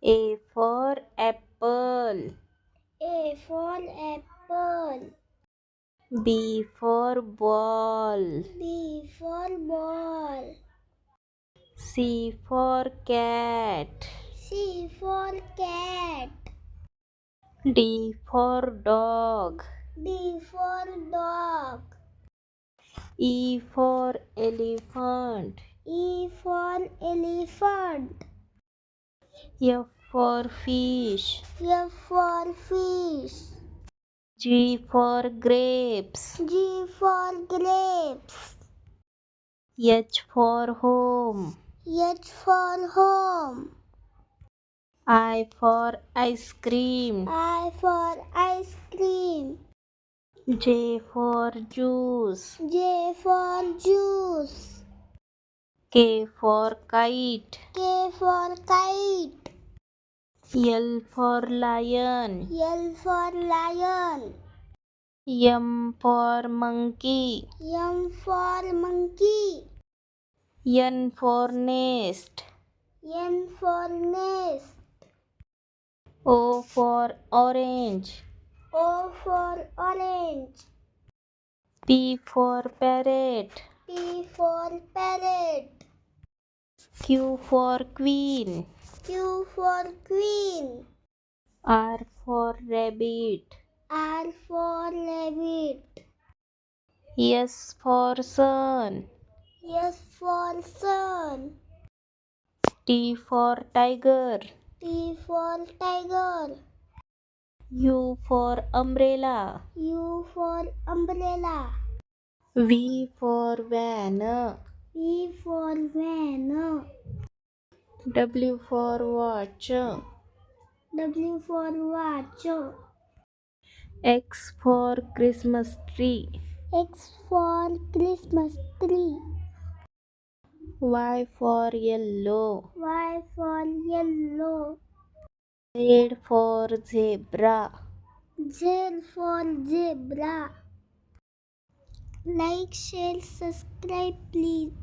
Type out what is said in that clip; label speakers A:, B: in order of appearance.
A: A for apple.
B: A for apple.
A: B for ball.
B: B for ball.
A: C for cat.
B: C for cat.
A: D for dog.
B: D for dog.
A: E for elephant.
B: E for elephant.
A: F for fish.
B: F for fish.
A: G for grapes.
B: G for grapes.
A: H for home.
B: H for home.
A: I for ice cream.
B: I for ice cream.
A: J for juice.
B: J for juice.
A: K for kite.
B: K for kite.
A: L for lion.
B: L for lion.
A: M for monkey.
B: M for monkey.
A: N for nest.
B: N for nest.
A: O for orange.
B: O for orange.
A: P for parrot.
B: P for parrot.
A: Q for queen.
B: Q for queen.
A: R for rabbit.
B: R for rabbit.
A: S for sun.
B: S for sun.
A: T for tiger.
B: T for tiger.
A: U for umbrella.
B: U for umbrella.
A: V for van.
B: V for van.
A: W for watch.
B: W for watch.
A: X for Christmas tree.
B: X for Christmas tree.
A: Y for yellow.
B: Y for yellow.
A: Z for zebra.
B: Z for zebra. Like, share, subscribe please.